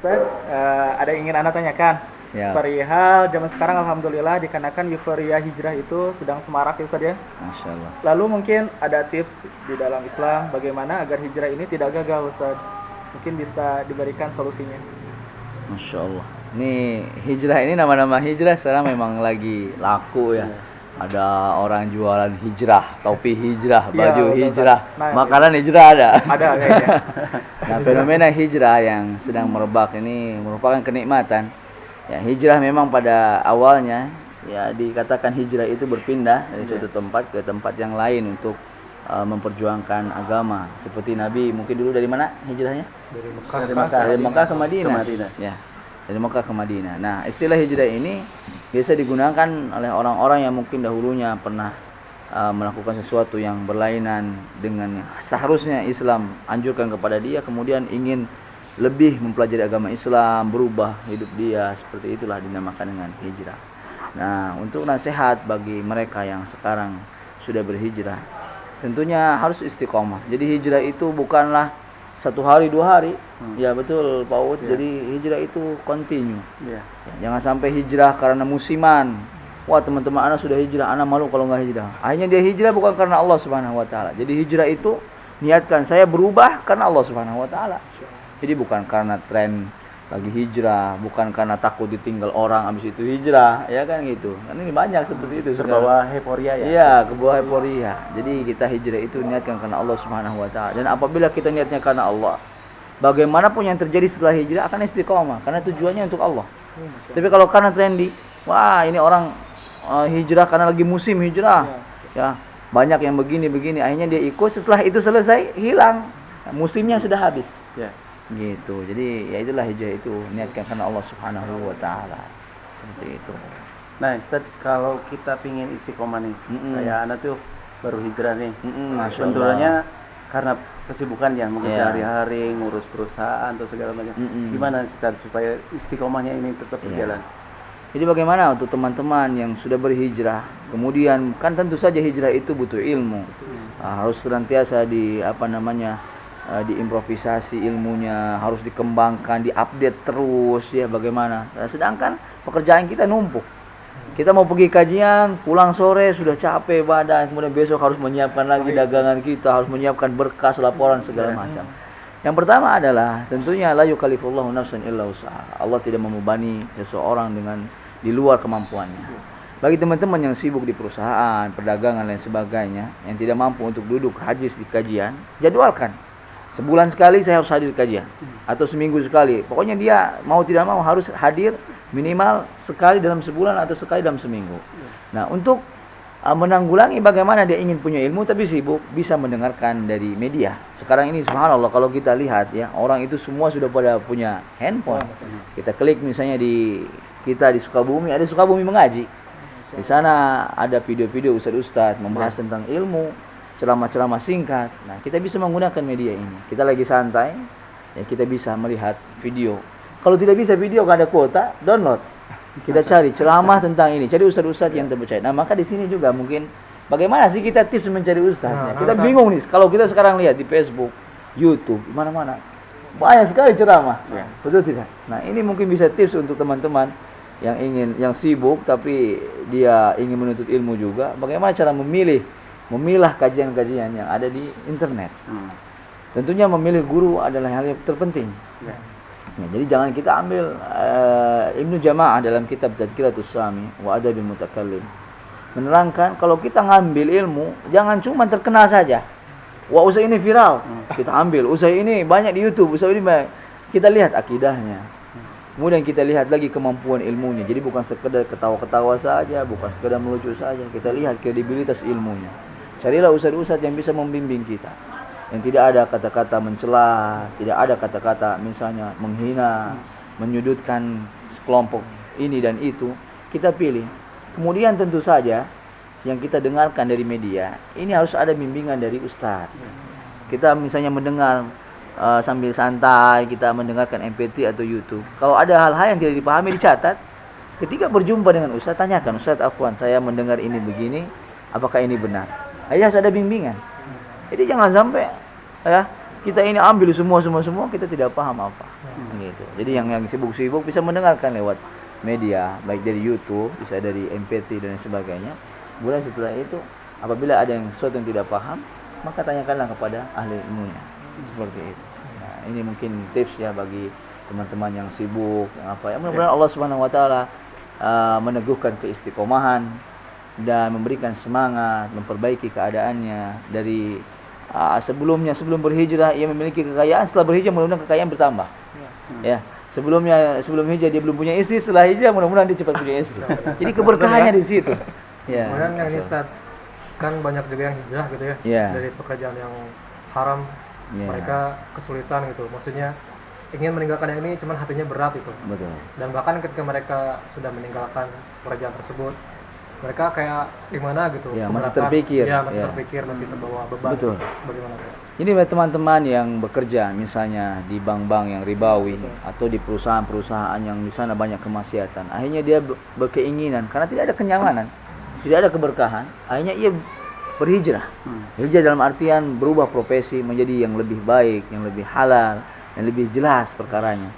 Ustaz, ada yang ingin Anda tanyakan. Ya, Perihal zaman sekarang alhamdulillah dikarenakan euforia hijrah itu sedang semarak ya Ustaz ya. Masya Allah. Lalu mungkin ada tips di dalam Islam bagaimana agar hijrah ini tidak gagal Ustaz. Mungkin bisa diberikan solusinya. Masya Allah. Ini hijrah ini nama-nama hijrah sekarang memang lagi laku ya. Ada orang jualan hijrah, topi hijrah, Iya, baju betul, hijrah, Ustaz. Nah, makanan hijrah ada. Ada kayaknya. Nah, fenomena hijrah yang sedang merebak ini merupakan kenikmatan. Ya, hijrah memang pada awalnya ya dikatakan hijrah itu berpindah dari suatu tempat ke tempat yang lain untuk memperjuangkan agama. Seperti Nabi mungkin dulu dari mana hijrahnya? Dari Mekah ke Madinah. Ya, dari Mekah ke Madinah. Nah, istilah hijrah ini biasa digunakan oleh orang-orang yang mungkin dahulunya pernah melakukan sesuatu yang berlainan dengan yang seharusnya Islam anjurkan kepada dia, kemudian ingin lebih mempelajari agama Islam, berubah hidup dia, seperti itulah dinamakan dengan hijrah. Nah, untuk nasihat bagi mereka yang sekarang sudah berhijrah, tentunya harus istiqomah. Jadi hijrah itu bukanlah satu hari dua hari. Ya betul Pak Ud. Jadi hijrah itu continue. Ya, jangan sampai hijrah karena musiman. Wah, teman-teman anak sudah hijrah, anak malu kalau nggak hijrah. Akhirnya dia hijrah bukan karena Allah Subhanahu wa taala. Jadi hijrah itu niatkan saya berubah karena Allah Subhanahu wa taala. Jadi bukan karena tren lagi hijrah, bukan karena takut ditinggal orang habis itu hijrah, ya kan gitu. Kan ini banyak seperti itu. Terbawa euforia ya. Iya, kebawa euforia. Jadi kita hijrah itu niatkan karena Allah Subhanahu wa taala. Dan apabila kita niatnya karena Allah, bagaimanapun yang terjadi setelah hijrah akan istiqomah karena tujuannya untuk Allah. Tapi kalau karena trendy, wah ini orang hijrah karena lagi musim hijrah. Ya, banyak yang begini-begini, akhirnya dia ikut, setelah itu selesai hilang. Nah, musimnya sudah habis. Ya. Gitu. Jadi ya itulah hijrah itu niatkan karena Allah Subhanahu wa taala. Seperti itu. Nah, Ustaz, kalau kita pingin istiqomah nih, kayak anak tuh baru hijrah nih. Tentunya karena kesibukan ya, mungkin sehari-hari ngurus perusahaan atau segala macam. Gimana Ustaz supaya istiqomahnya ini tetap berjalan? Jadi bagaimana untuk teman-teman yang sudah berhijrah, kemudian kan tentu saja hijrah itu butuh ilmu. Harus senantiasa diimprovisasi ilmunya, harus dikembangkan, diupdate terus ya bagaimana. Nah, sedangkan pekerjaan kita numpuk. Kita mau pergi kajian, pulang sore sudah capek badan, kemudian besok harus menyiapkan lagi dagangan kita, harus menyiapkan berkas, laporan segala macam. Yang pertama adalah tentunya la yukallifullahu nafsan illa wus'aha. Allah tidak membebani seseorang dengan di luar kemampuannya. Bagi teman-teman yang sibuk di perusahaan, perdagangan dan sebagainya, yang tidak mampu untuk duduk hadir di kajian, jadwalkan. Sebulan sekali saya harus hadir kajian atau seminggu sekali. Pokoknya dia mau tidak mau harus hadir minimal sekali dalam sebulan atau sekali dalam seminggu. Nah, untuk menanggulangi bagaimana dia ingin punya ilmu tapi sibuk, bisa mendengarkan dari media. Sekarang ini subhanallah kalau kita lihat ya, orang itu semua sudah pada punya handphone. Kita klik misalnya di Sukabumi, ada Sukabumi Mengaji. Di sana ada video-video ustadz-ustadz membahas tentang ilmu, ceramah-ceramah singkat. Nah, kita bisa menggunakan media ini. Kita lagi santai, ya kita bisa melihat video. Kalau tidak bisa video, nggak ada kuota, download. Kita cari ceramah tentang ini, cari ustadz-ustadz yang terpercaya. Nah, maka di sini juga mungkin bagaimana sih kita tips mencari ustadz? Kita bingung nih. Kalau kita sekarang lihat di Facebook, YouTube, mana-mana banyak sekali ceramah. Betul tidak? Nah, ini mungkin bisa tips untuk teman-teman yang sibuk tapi dia ingin menuntut ilmu juga. Bagaimana cara memilah kajian-kajian yang ada di internet. Tentunya memilih guru adalah hal yang terpenting. Ya, jadi jangan kita ambil Ibnu Jamaah dalam kitab Tadhkiratus Sami wa Adabil Mutakallim menerangkan kalau kita ngambil ilmu jangan cuma terkenal saja. Wah, usaha ini viral, kita ambil. Usaha ini banyak di YouTube, usaha ini banyak. Kita lihat akidahnya. Kemudian kita lihat lagi kemampuan ilmunya. Jadi bukan sekedar ketawa-ketawa saja, bukan sekedar melucu saja. Kita lihat kredibilitas ilmunya. Carilah ustadz-ustadz yang bisa membimbing kita. Yang tidak ada kata-kata mencela, tidak ada kata-kata misalnya menghina, menyudutkan kelompok ini dan itu. Kita pilih. Kemudian tentu saja yang kita dengarkan dari media, ini harus ada bimbingan dari ustadz. Kita misalnya mendengar sambil santai, kita mendengarkan MP3 atau YouTube. Kalau ada hal-hal yang tidak dipahami, dicatat. Ketika berjumpa dengan ustadz, tanyakan, Ustadz afwan, saya mendengar ini begini, apakah ini benar? Harus ada bimbingan. Jadi jangan sampai ya kita ini ambil semua kita tidak paham apa. Gitu. itu. Jadi yang sibuk-sibuk bisa mendengarkan lewat media, baik dari YouTube, bisa dari MP3 dan sebagainya. Kemudian setelah itu, apabila ada yang sesuatu yang tidak paham, maka tanyakanlah kepada ahli ilmunya. Seperti itu. Nah, ini mungkin tips ya bagi teman-teman yang sibuk, yang apa ya. Mudah-mudahan Allah Subhanahu wa taala meneguhkan keistiqomahan dan memberikan semangat, memperbaiki keadaannya dari sebelum berhijrah ia memiliki kekayaan, setelah berhijrah mudah-mudahan kekayaan bertambah. Ya. Sebelum hijrah dia belum punya istri, setelah hijrah mudah-mudahan dia cepat punya istri. Jadi keberkahannya di situ. Ya. Kemudian yang ini Ustaz, kan banyak juga yang hijrah gitu ya, dari pekerjaan yang haram, mereka kesulitan gitu. Maksudnya ingin meninggalkan yang ini, cuman hatinya berat itu. Betul. Dan bahkan ketika mereka sudah meninggalkan pekerjaan tersebut, mereka kayak gimana gitu? Ya, masih terpikir. Ya, masih terpikir, masih terbawa beban. Betul. Bagaimana? Ini teman-teman yang bekerja misalnya di bank-bank yang ribawi atau di perusahaan-perusahaan yang di sana banyak kemaksiatan. Akhirnya dia berkeinginan karena tidak ada kenyamanan, tidak ada keberkahan. Akhirnya ia berhijrah. Hijrah dalam artian berubah profesi menjadi yang lebih baik, yang lebih halal, yang lebih jelas perkaranya.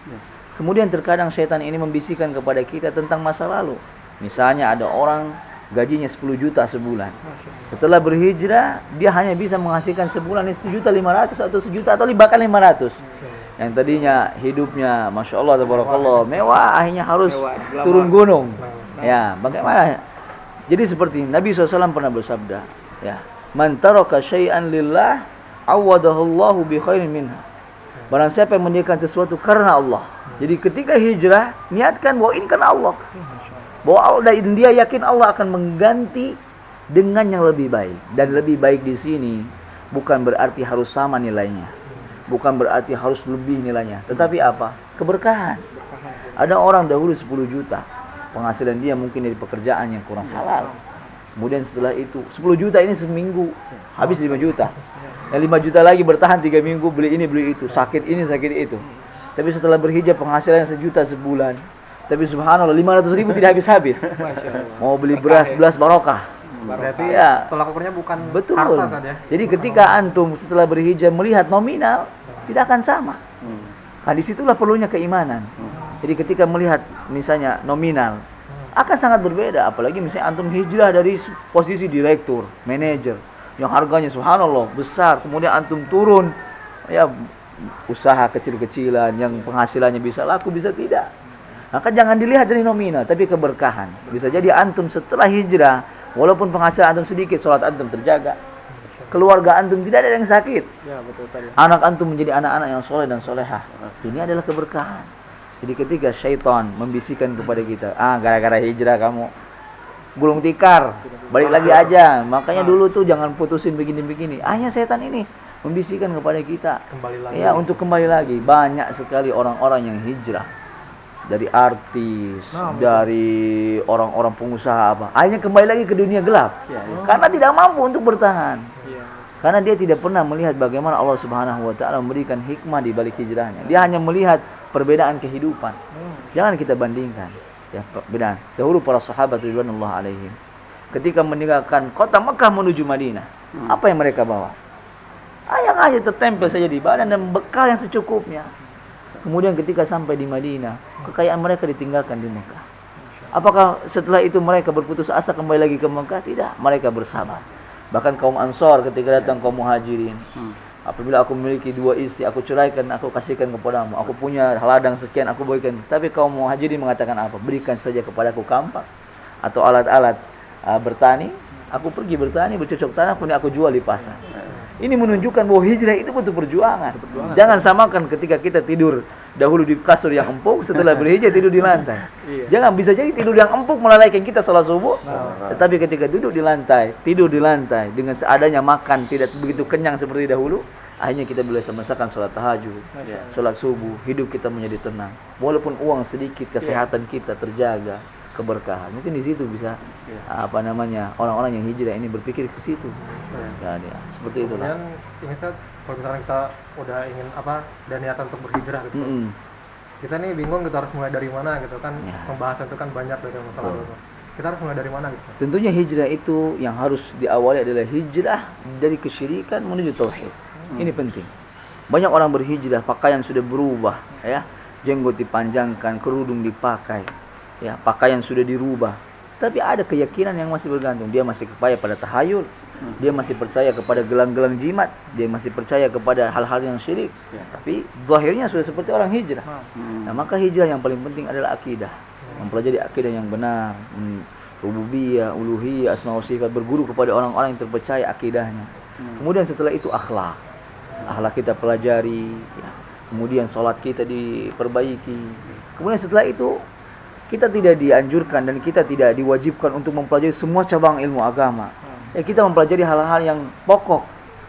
Kemudian terkadang setan ini membisikkan kepada kita tentang masa lalu. Misalnya ada orang gajinya 10 juta sebulan. Setelah berhijrah, dia hanya bisa menghasilkan sebulan 1.500.000 atau 1 juta atau bahkan 500. Yang tadinya hidupnya Masya Allah, tabarakallah, mewah, akhirnya harus turun gunung. Ya, bagaimana? Jadi seperti Nabi SAW pernah bersabda, ya, man taraka syai'an lillah awadahullahu bi khairin minha. Barang siapa yang meninggalkan sesuatu karena Allah. Jadi ketika hijrah, niatkan bahwa ini karena Allah. Bahwa Allah, dan dia yakin Allah akan mengganti dengan yang lebih baik. Dan lebih baik di sini bukan berarti harus sama nilainya, bukan berarti harus lebih nilainya, tetapi apa? Keberkahan. Ada orang dahulu 10 juta penghasilan dia mungkin dari pekerjaan yang kurang halal. Kemudian setelah itu 10 juta ini seminggu habis 5 juta. Yang 5 juta lagi bertahan 3 minggu, beli ini beli itu, sakit ini sakit itu. Tapi setelah berhijrah penghasilan 1 juta sebulan. Tapi subhanallah 500.000 tidak habis-habis. Mau beli beras barokah. Berarti ya, tolak ukurnya bukan betul. harta saja. Jadi ketika antum setelah berhijrah melihat nominal tidak akan sama. Nah, disitulah perlunya keimanan. Jadi ketika melihat misalnya nominal akan sangat berbeda. Apalagi misalnya antum hijrah dari posisi direktur, manajer yang harganya subhanallah besar, kemudian antum turun ya usaha kecil-kecilan yang penghasilannya bisa laku bisa tidak. Maka jangan dilihat dari nominal, tapi keberkahan. Bisa jadi antum setelah hijrah, walaupun penghasilan antum sedikit, sholat antum terjaga, keluarga antum tidak ada yang sakit, Ya, betul saja. anak antum menjadi anak-anak yang soleh dan solehah. Ini adalah keberkahan. Jadi ketika syaitan membisikkan kepada kita, gara-gara hijrah kamu gulung tikar, balik lagi aja. Makanya dulu tuh jangan putusin begini-begini. Akhirnya setan ini membisikkan kepada kita, Kembali lagi. ya untuk kembali lagi. Banyak sekali orang-orang yang hijrah, dari artis, dari orang-orang pengusaha apa, akhirnya kembali lagi ke dunia gelap, karena tidak mampu untuk bertahan. Karena dia tidak pernah melihat bagaimana Allah Subhanahu wa taala memberikan hikmah di balik hijrahnya. Dia hanya melihat perbedaan kehidupan. Jangan kita bandingkan. Ya, perbedaan. Dahulu para sahabat radhiyallahu alaihim ketika meninggalkan kota Mekah menuju Madinah, apa yang mereka bawa? Yang aja tertempel saja di badan dan bekal yang secukupnya. Kemudian ketika sampai di Madinah, kekayaan mereka ditinggalkan di Mekah. Apakah setelah itu mereka berputus asa kembali lagi ke Mekah? Tidak, mereka bersabar. Bahkan kaum Ansor ketika datang kaum Muhajirin, apabila aku memiliki 2 istri, aku ceraikan, aku kasihkan kepadamu. Aku punya ladang sekian, aku berikan. Tapi kaum Muhajirin mengatakan apa? Berikan saja kepadaku kampak atau alat-alat bertani. Aku pergi bertani, bercocok tanam, kemudian aku jual di pasar. Ini menunjukkan bahwa hijrah itu butuh perjuangan. Jangan samakan ketika kita tidur dahulu di kasur yang empuk, setelah berhijrah tidur di lantai. Jangan, bisa jadi tidur yang empuk melalaikan kita salat subuh. Tetapi ketika duduk di lantai, tidur di lantai dengan seadanya makan tidak begitu kenyang seperti dahulu, akhirnya kita bisa merasakan salat tahajud, salat subuh, hidup kita menjadi tenang. Walaupun uang sedikit, kesehatan kita terjaga, keberkahan. Mungkin di situ bisa orang-orang yang hijrah ini berpikir ke situ. Ya, seperti itulah. Kemudian ini Ustaz, kalau misalnya kita udah ingin dan niatan untuk berhijrah gitu. Kita nih bingung kita harus mulai dari mana gitu kan. Pembahasan itu kan banyak dari masalah itu. Kita harus mulai dari mana gitu. Tentunya hijrah itu yang harus diawali adalah hijrah dari kesyirikan menuju tauhid. Ini penting. Banyak orang berhijrah, pakaian sudah berubah, ya. jenggot dipanjangkan, kerudung dipakai, ya pakaian sudah dirubah. Tapi ada keyakinan yang masih bergantung. Dia masih percaya pada tahayul, dia masih percaya kepada gelang-gelang jimat, dia masih percaya kepada hal-hal yang syirik. Tapi zahirnya sudah seperti orang hijrah. Nah, maka hijrah yang paling penting adalah akidah. Mempelajari akidah yang benar, rububiyah, uluhiyah, asma wa sifat, berguru kepada orang-orang yang terpercaya akidahnya. Kemudian setelah itu akhlak kita pelajari, ya. Kemudian sholat kita diperbaiki. Kemudian setelah itu kita tidak dianjurkan dan kita tidak diwajibkan untuk mempelajari semua cabang ilmu agama. Ya, kita mempelajari hal-hal yang pokok.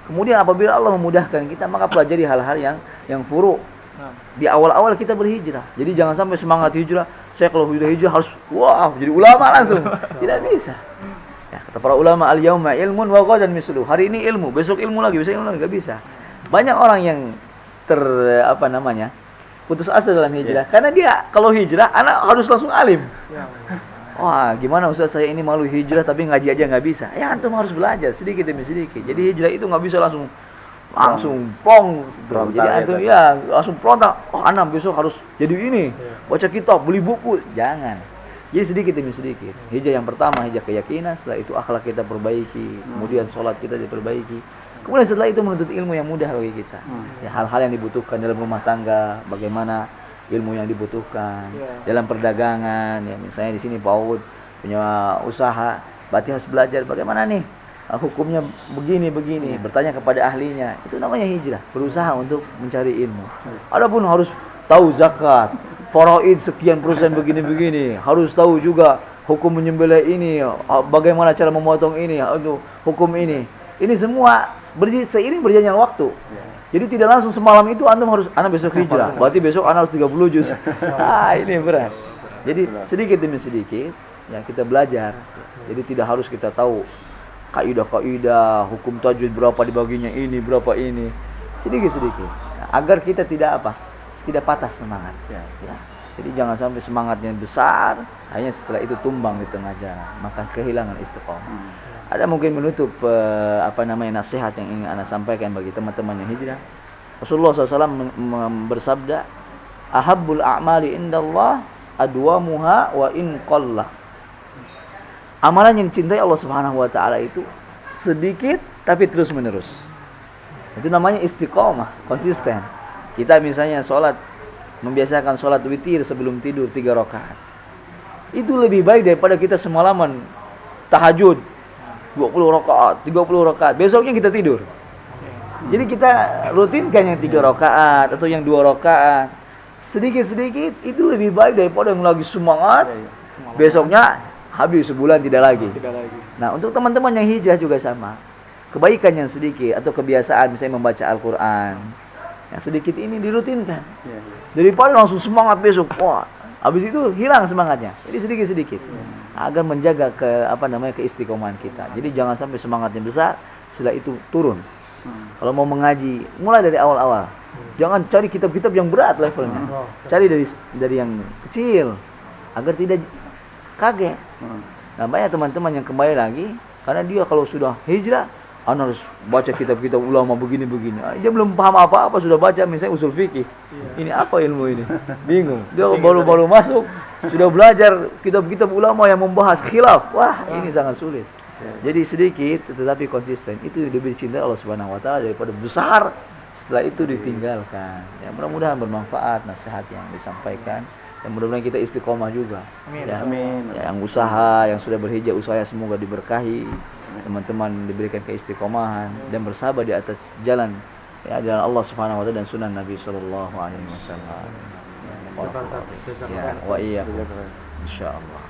Kemudian apabila Allah memudahkan kita, maka pelajari hal-hal yang furu'. Di awal-awal kita berhijrah. Jadi jangan sampai semangat hijrah, saya kalau sudah hijrah harus jadi ulama langsung. Tidak bisa. Ya, kata para ulama, al-yauma ilmun wa ghadan mislu. Hari ini ilmu, besok ilmu lagi, besok ilmu lagi, enggak bisa. Banyak orang yang putus asa dalam hijrah. Karena dia kalau hijrah anak harus langsung alim. Wah, gimana Ustaz, saya ini malu hijrah tapi ngaji aja nggak bisa. Ya antum harus belajar sedikit demi sedikit. Jadi hijrah itu nggak bisa langsung plong. Jadi antum langsung prontak. Oh, anak besok harus jadi ini. Baca kitab, beli buku. Jangan. Jadi sedikit demi sedikit. Hijrah yang pertama hijrah keyakinan, setelah itu akhlak kita perbaiki, kemudian sholat kita diperbaiki. Kemudian setelah itu menuntut ilmu yang mudah bagi kita. Ya, hal-hal yang dibutuhkan dalam rumah tangga, bagaimana ilmu yang dibutuhkan dalam perdagangan. Ya, misalnya di sini Pak Ud punya usaha, berarti harus belajar bagaimana nih hukumnya begini, bertanya kepada ahlinya. Itu namanya hijrah, berusaha untuk mencari ilmu. Adapun harus tahu zakat, faraid sekian persen begini, harus tahu juga hukum menyembelih ini, bagaimana cara memotong ini, untuk hukum ini. Ini semua seiring berjalannya waktu. Jadi tidak langsung semalam itu anak besok hijrah. Berarti besok anak harus 30 juz. Ini berat. Jadi sedikit demi sedikit ya kita belajar. Jadi tidak harus kita tahu kaidah-kaidah, hukum tajwid berapa dibaginya ini, berapa ini. Sedikit-sedikit. Agar kita tidak patah semangat. Ya. Jadi jangan sampai semangatnya besar, hanya setelah itu tumbang di tengah jalan, maka kehilangan istiqomah. Ada mungkin menutup nasihat yang ingin Anda sampaikan bagi teman-teman yang hijrah. Rasulullah SAW bersabda, ahabbul a'mali indallah adwamuha wa in qallah. Amalan yang dicintai Allah Subhanahu wa taala itu sedikit tapi terus menerus. Itu namanya istiqomah, konsisten. Kita misalnya membiasakan sholat witir sebelum tidur 3 rakaat. Itu lebih baik daripada kita semalaman tahajud 20 rakaat, 30 rakaat. Besoknya kita tidur. Jadi kita rutinkan yang 3 rakaat atau yang 2 rakaat. Sedikit-sedikit itu lebih baik daripada yang lagi semangat. Besoknya habis sebulan tidak lagi. Nah, untuk teman-teman yang hijrah juga sama. Kebaikan yang sedikit atau kebiasaan misalnya membaca Al-Qur'an. Yang sedikit ini dirutinkan. Daripada langsung semangat besok. Habis itu hilang semangatnya. Jadi sedikit-sedikit. Agar menjaga keistiqomahan kita. Jadi jangan sampai semangatnya besar, setelah itu turun. Kalau mau mengaji, mulai dari awal-awal. Jangan cari kitab-kitab yang berat levelnya. Cari dari yang kecil agar tidak kaget. Nah, banyak teman-teman yang kembali lagi karena dia kalau sudah hijrah, harus baca kitab-kitab ulama begini-begini. Dia belum paham apa-apa sudah baca misalnya usul fikih. Ini apa ilmu ini? Bingung. Dia baru masuk sudah belajar kitab-kitab ulama yang membahas khilaf. Wah, ini sangat sulit. Jadi sedikit tetapi konsisten. Itu lebih dicintai Allah Subhanahu wa taala daripada besar setelah itu ditinggalkan. Ya, mudah-mudahan bermanfaat nasihat yang disampaikan. Dan mudah-mudahan kita istiqomah juga. Amin. Ya, amin. Ya, yang usaha, yang sudah berhijrah usaha semoga diberkahi. Teman-teman diberikan keistiqomahan dan bersabar di atas jalan Allah Subhanahu wa taala dan sunnah Nabi sallallahu alaihi wasallam. Ya, wa iyyakum insyaallah.